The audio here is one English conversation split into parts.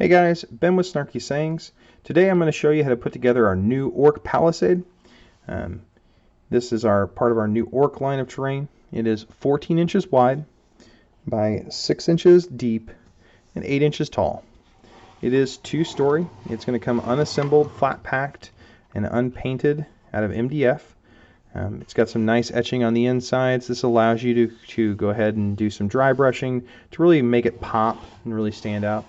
Hey guys, Ben with Snarky Sayings. Today I'm going to show you how to put together our new Ork Palisade. This is part of our new Ork line of terrain. It is 14 inches wide by 6 inches deep and 8 inches tall. It is 2-story. It's going to come unassembled, flat packed, and unpainted out of MDF. It's got some nice etching on the insides. This allows you to go ahead and do some dry brushing to really make it pop and really stand out.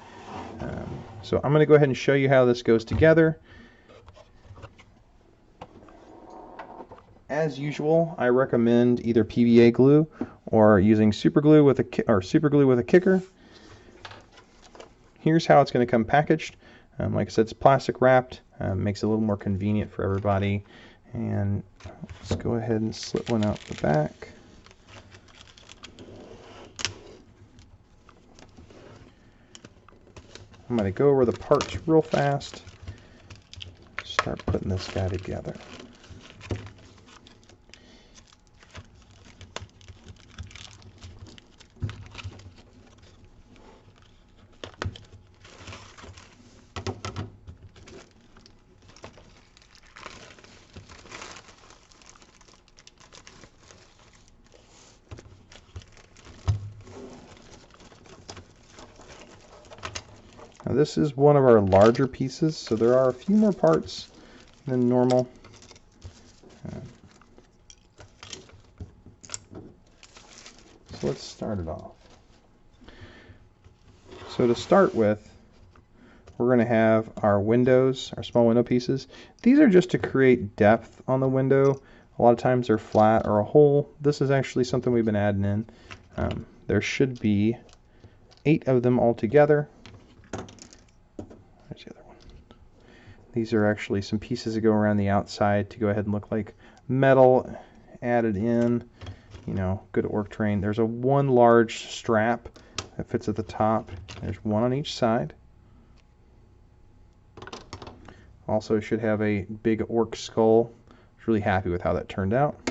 So I'm going to go ahead and show you how this goes together. As usual, I recommend either PVA glue or using super glue with a kicker. Here's how it's going to come packaged. Like I said, it's plastic wrapped. Makes it a little more convenient for everybody. And let's go ahead and slip one out the back. I'm going to go over the parts real fast. Start putting this guy together. Now this is one of our larger pieces, so there are a few more parts than normal. So let's start it off. So to start with, we're going to have our windows, our small window pieces. These are just to create depth on the window. A lot of times they're flat or a hole. This is actually something we've been adding in. There should be 8 of them altogether. There's the other one. These are actually some pieces that go around the outside to go ahead and look like metal added in. You know, good ork terrain. There's one large strap that fits at the top. There's one on each side. Also should have a big ork skull. I was really happy with how that turned out.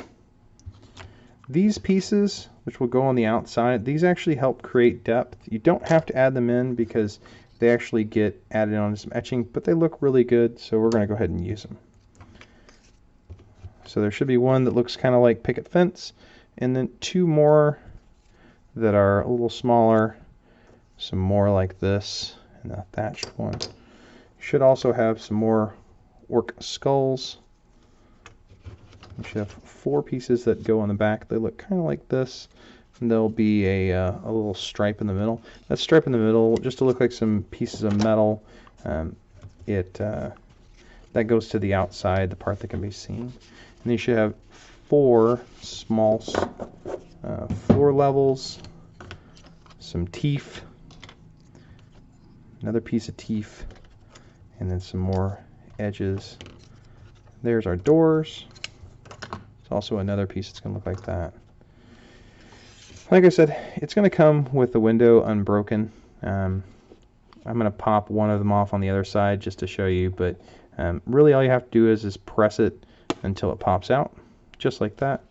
These pieces, which will go on the outside, these actually help create depth. You don't have to add them in because they actually get added on to some etching, but they look really good, so we're going to go ahead and use them. So there should be one that looks kind of like picket fence, and then 2 more that are a little smaller, some more like this, and a thatched one. You should also have some more ork skulls. You should have 4 pieces that go on the back. They look kind of like this. And there'll be a little stripe in the middle. That stripe in the middle, just to look like some pieces of metal, that goes to the outside, the part that can be seen. And you should have 4 small floor levels, some teeth, another piece of teeth, and then some more edges. There's our doors. There's also another piece that's going to look like that. Like I said, it's going to come with the window unbroken. I'm going to pop one of them off on the other side just to show you, but really all you have to do is press it until it pops out, just like that.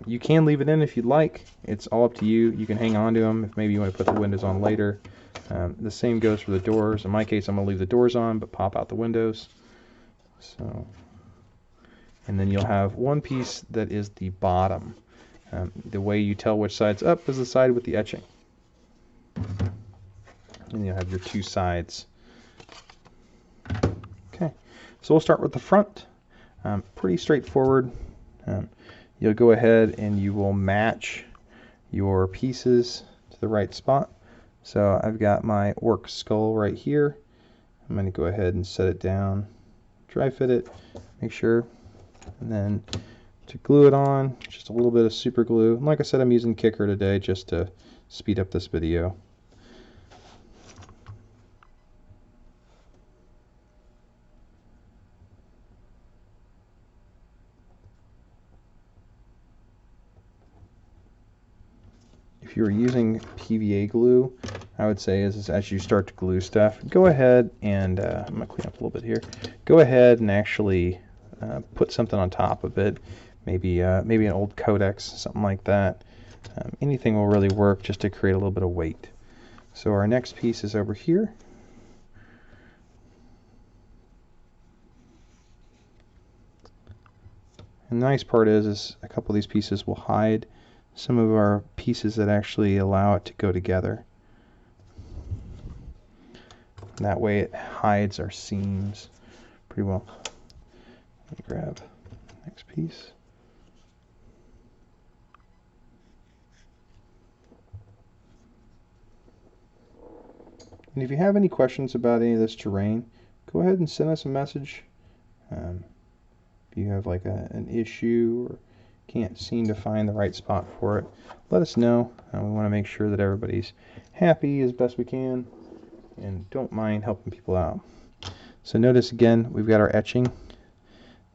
You can leave it in if you'd like. It's all up to you. You can hang on to them if maybe you want to put the windows on later. The same goes for the doors. In my case, I'm going to leave the doors on, but pop out the windows. So, and then you'll have one piece that is the bottom. The way you tell which side's up is the side with the etching. And you'll have your 2 sides. Okay, so we'll start with the front. Pretty straightforward. You'll go ahead and you will match your pieces to the right spot. So I've got my ork skull right here. I'm going to go ahead and set it down, dry fit it, make sure, and then to glue it on, just a little bit of super glue. And like I said, I'm using kicker today just to speed up this video. If you're using PVA glue, I would say is as you start to glue stuff, go ahead and I'm going to clean up a little bit here. Go ahead and actually put something on top of it. Maybe an old codex, something like that. Anything will really work just to create a little bit of weight. So our next piece is over here. nice part is a couple of these pieces will hide some of our pieces that actually allow it to go together. And that way it hides our seams pretty well. Let me grab the next piece. And if you have any questions about any of this terrain, go ahead and send us a message. If you have like an issue or can't seem to find the right spot for it, let us know. We want to make sure that everybody's happy as best we can and don't mind helping people out. So notice again, we've got our etching.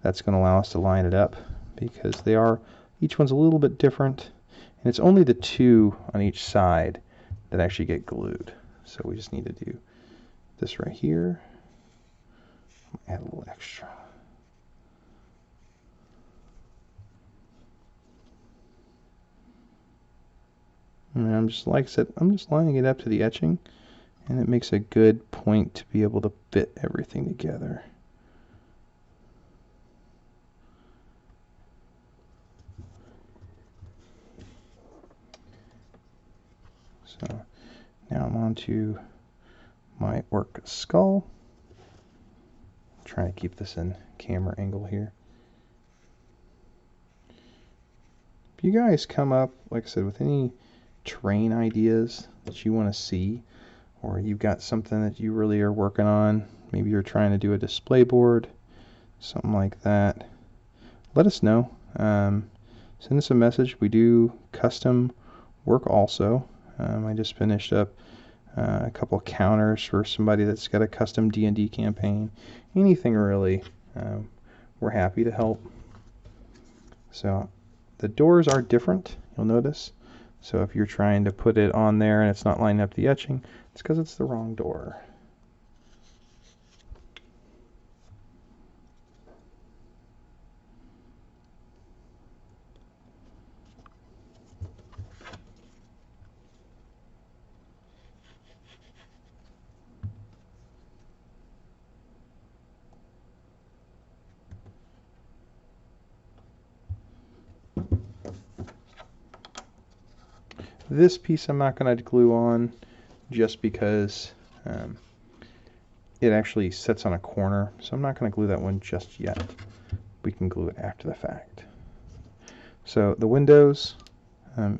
That's going to allow us to line it up because each one's a little bit different, and it's only the two on each side that actually get glued. So we just need to do this right here. Add a little extra. And I'm just, like I said, I'm just lining it up to the etching, and it makes a good point to be able to fit everything together. So now I'm on to my orc skull. I'm trying to keep this in camera angle here. If you guys come up, like I said, with any terrain ideas that you want to see, or you've got something that you really are working on, maybe you're trying to do a display board, something like that, let us know. Send us a message. We do custom work also. I just finished up a couple of counters for somebody that's got a custom D&D campaign. Anything really, we're happy to help. So the doors are different, you'll notice. So if you're trying to put it on there and it's not lining up to the etching, it's because it's the wrong door. This piece I'm not going to glue on just because it actually sits on a corner, so I'm not going to glue that one just yet. We can glue it after the fact. So the windows, it's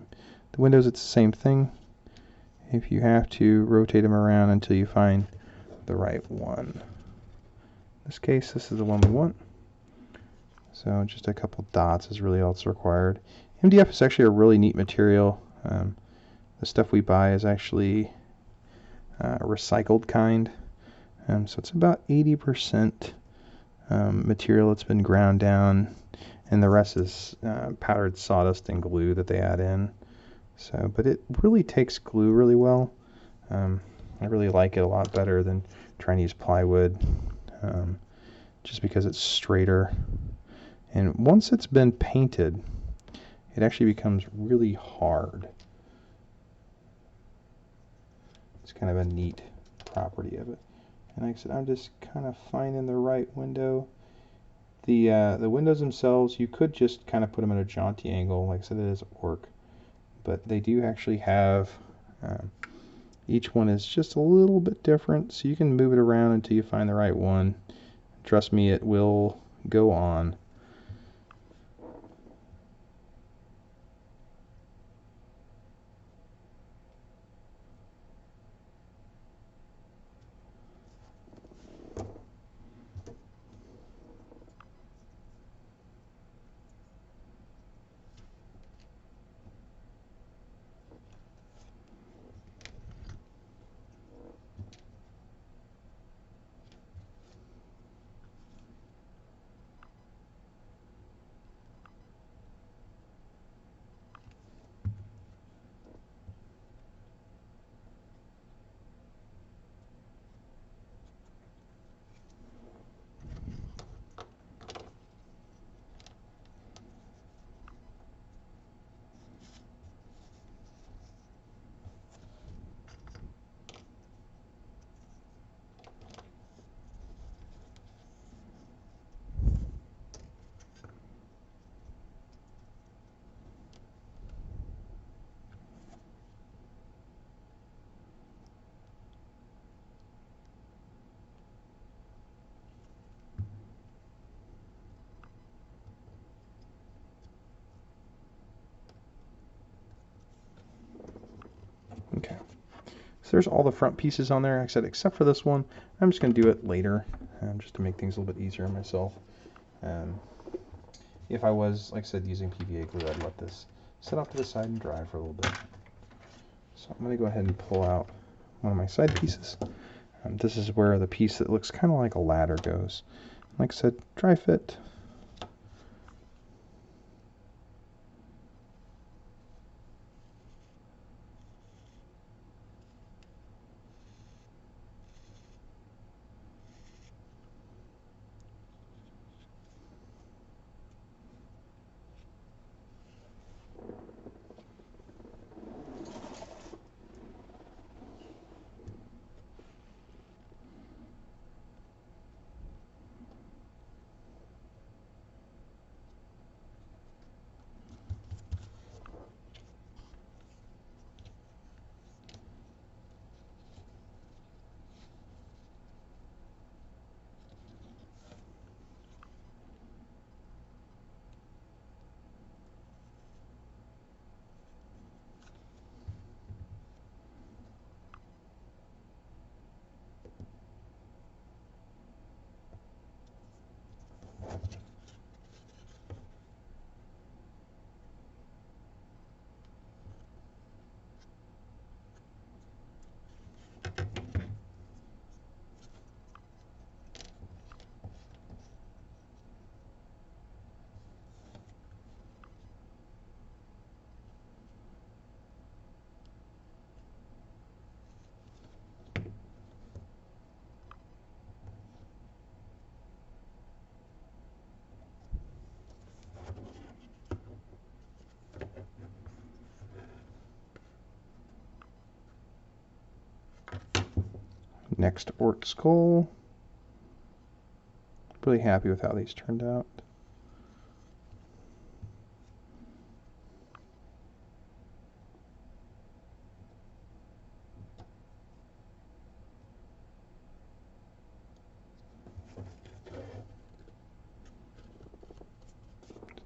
the same thing. If you have to, rotate them around until you find the right one. In this case, this is the one we want. So just a couple dots is really all that's required. MDF is actually a really neat material. The stuff we buy is actually a recycled kind. So it's about 80% material that's been ground down, and the rest is powdered sawdust and glue that they add in. So, but it really takes glue really well. I really like it a lot better than trying to use plywood, just because it's straighter. And once it's been painted, it actually becomes really hard. It's kind of a neat property of it. And like I said, I'm just kind of finding the right window. The windows themselves, you could just kind of put them at a jaunty angle. Like I said, it is orc. But they do actually have, each one is just a little bit different, so you can move it around until you find the right one. Trust me, it will go on. there's all the front pieces on there, like I said, except for this one. I'm just going to do it later, just to make things a little bit easier on myself. If I was, like I said, using PVA glue, I'd let this sit off to the side and dry for a little bit. So I'm going to go ahead and pull out one of my side pieces. This is where the piece that looks kind of like a ladder goes. Like I said, dry fit. Next orc skull. Really happy with how these turned out.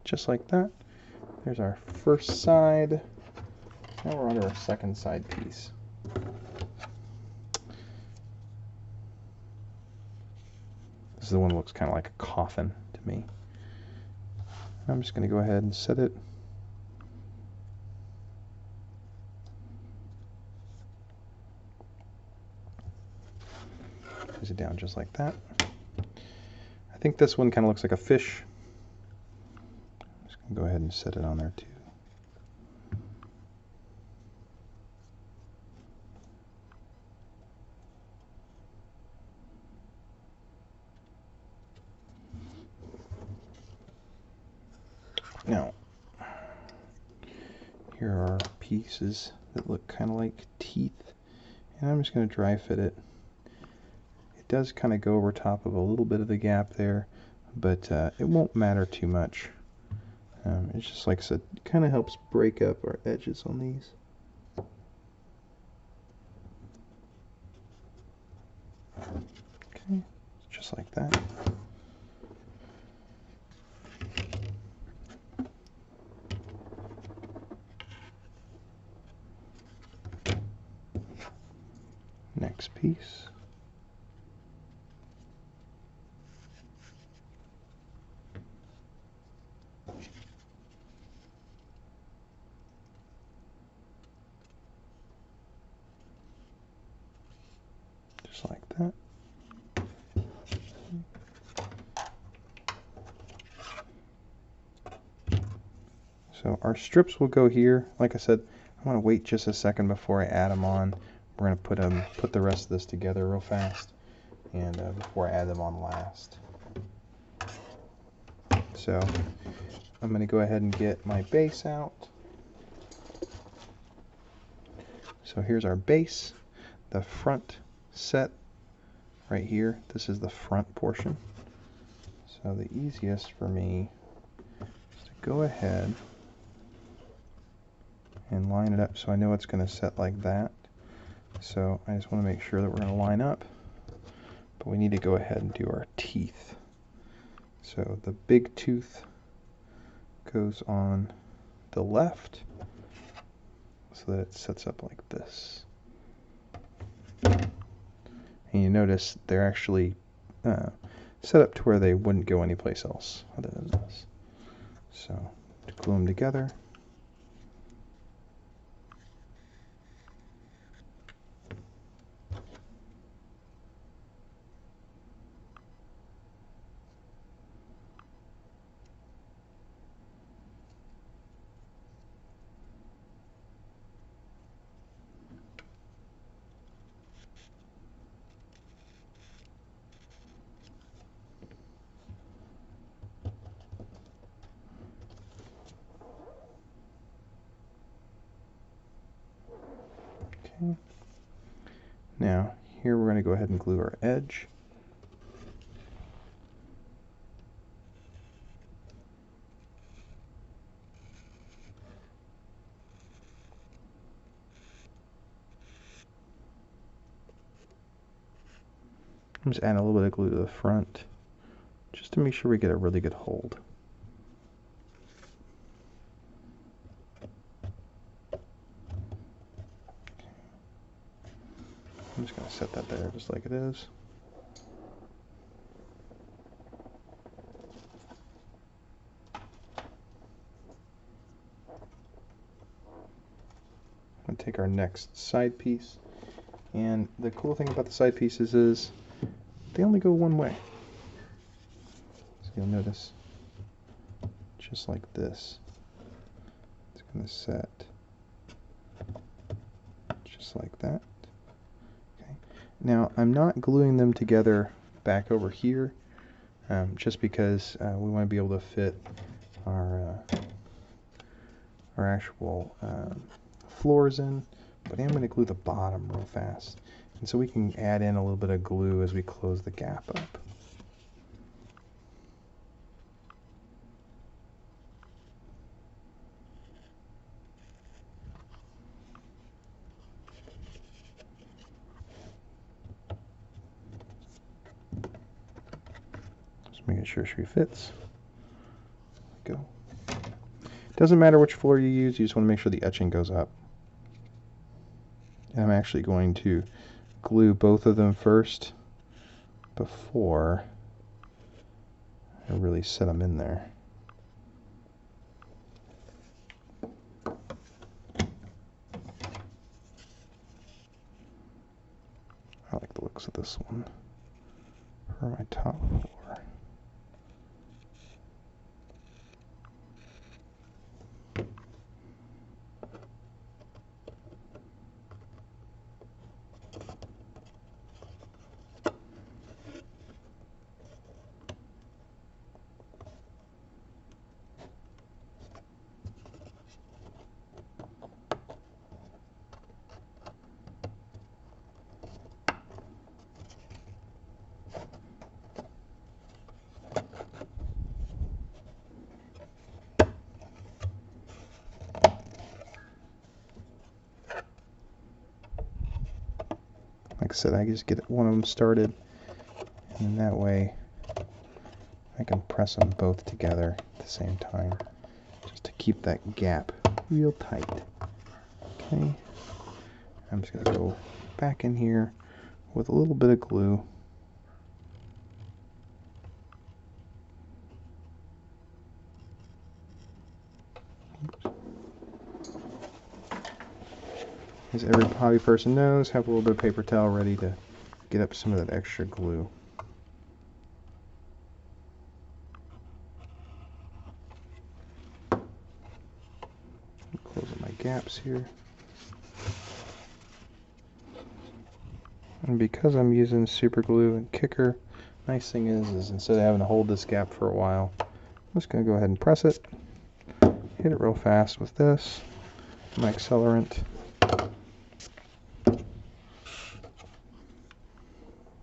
Just like that. There's our first side. Now we're on to our second side piece. This is the one that looks kind of like a coffin to me. I'm just going to go ahead and set it. Place it down just like that. I think this one kind of looks like a fish. I'm just going to go ahead and set it on there too. Now, here are pieces that look kind of like teeth, and I'm just going to dry fit it. It does kind of go over top of a little bit of the gap there, but it won't matter too much. It's just like I said, it kind of helps break up our edges on these. Okay, just like that. Next piece. Just like that. So our strips will go here. Like I said, I want to wait just a second before I add them on. We're going to put the rest of this together real fast, and before I add them on last. So I'm going to go ahead and get my base out. So here's our base, the front set right here. This is the front portion. So the easiest for me is to go ahead and line it up so I know it's going to set like that. So I just want to make sure that we're going to line up, but we need to go ahead and do our teeth. So the big tooth goes on the left so that it sets up like this. And you notice they're actually set up to where they wouldn't go anyplace else other than this. So to glue them together, okay. Now here we're going to go ahead and glue our edge. I'm just adding a little bit of glue to the front just to make sure we get a really good hold. I'm just going to set that there just like it is. I'm going to take our next side piece, and the cool thing about the side pieces is they only go one way. So you'll notice, just like this, it's going to set just like that. Okay. Now I'm not gluing them together back over here, just because we want to be able to fit our actual floors in, but I'm going to glue the bottom real fast, and so we can add in a little bit of glue as we close the gap up. Just making sure she fits. There we go. Doesn't matter which floor you use, you just want to make sure the etching goes up. And I'm actually going to glue both of them first before I really set them in there. I like the looks of this one for my top floor. Like I said, I just get one of them started, and that way I can press them both together at the same time, just to keep that gap real tight. Okay, I'm just going to go back in here with a little bit of glue. As every hobby person knows, have a little bit of paper towel ready to get up some of that extra glue. Close up my gaps here. And because I'm using super glue and kicker, nice thing is instead of having to hold this gap for a while, I'm just going to go ahead and press it, hit it real fast with this, my accelerant.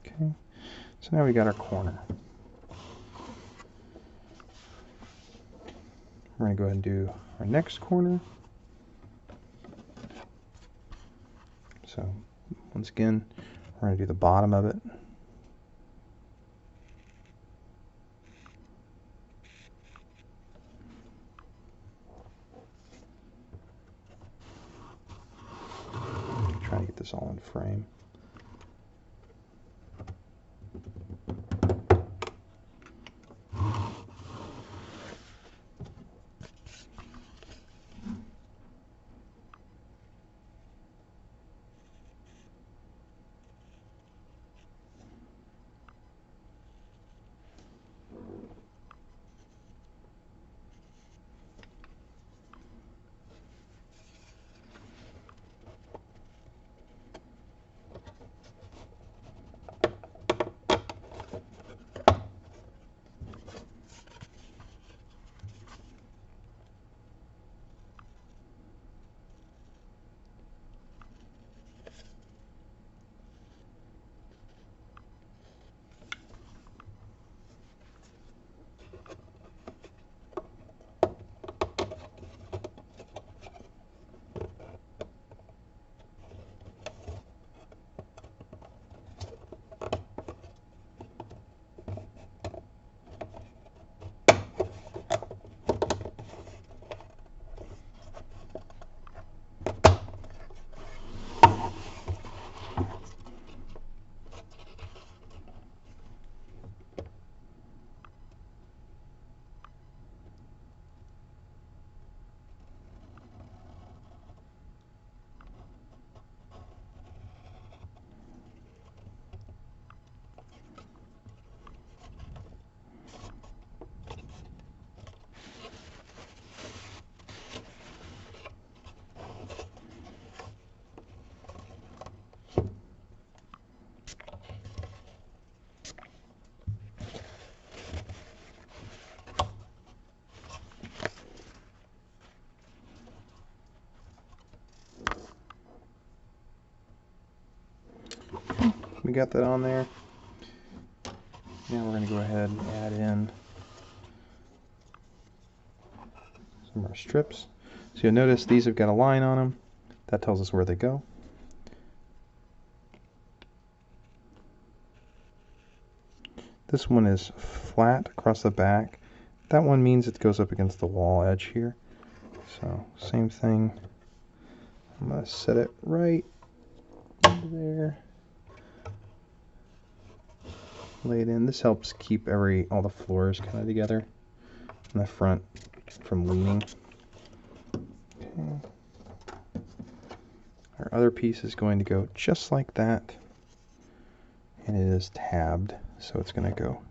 Okay, so now we got our corner. We're going to go ahead and do our next corner. So once again, we're going to do the bottom of it. Trying to get this all in frame. we got that on there. Now we're going to go ahead and add in some more strips. So you'll notice these have got a line on them. That tells us where they go. This one is flat across the back. That one means it goes up against the wall edge here. So same thing. I'm going to set it right there. Lay it in. This helps keep all the floors kind of together in the front from leaning. Okay. Our other piece is going to go just like that, and it is tabbed, so it's going to go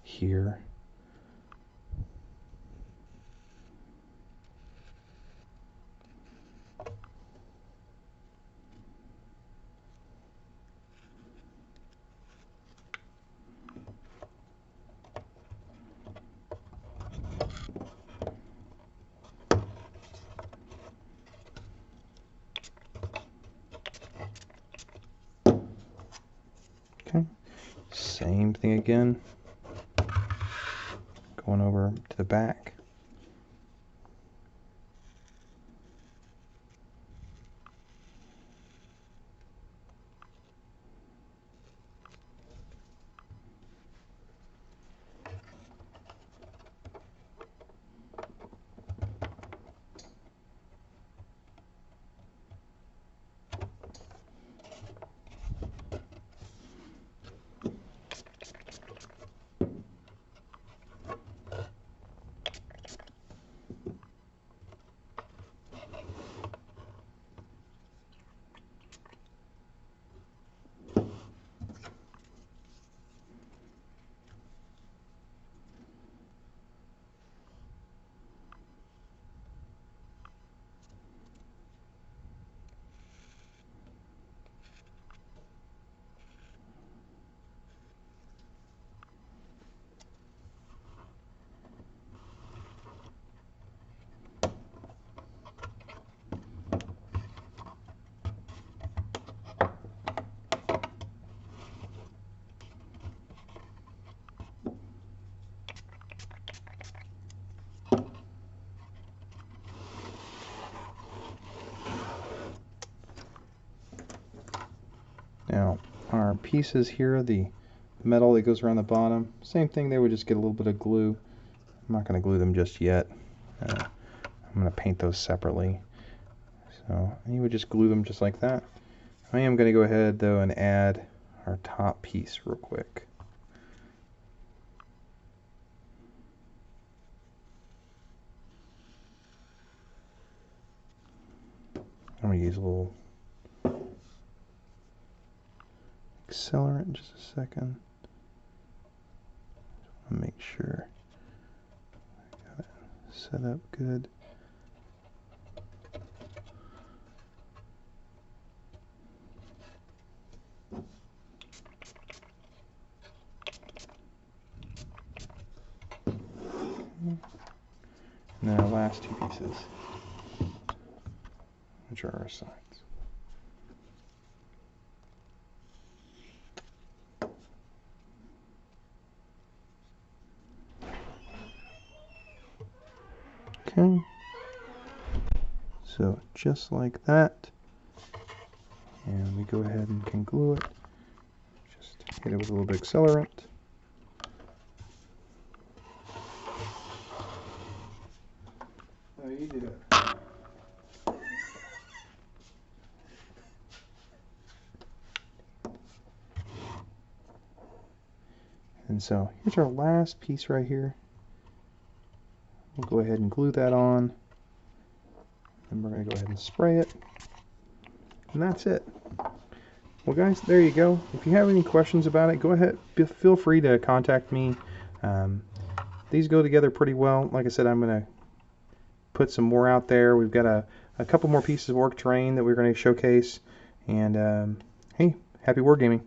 here. Okay, same thing again, going over to the back. Now, our pieces here, the metal that goes around the bottom, same thing, they would just get a little bit of glue. I'm not going to glue them just yet. I'm going to paint those separately. So you would just glue them just like that. I am going to go ahead though and add our top piece real quick. I'm going to use a little accelerant in just a second. Just want to make sure I got it set up good. And then our last two pieces, which are our sides. Okay, so just like that, and we go ahead and can glue it. Just hit it with a little bit of accelerant. Oh, you did it. And so here's our last piece right here. We'll go ahead and glue that on, and we're going to go ahead and spray it, and that's it. Well guys, there you go. If you have any questions about it, go ahead, feel free to contact me. These go together pretty well. Like I said, I'm going to put some more out there. We've got a couple more pieces of ork terrain that we're going to showcase, and hey, happy wargaming.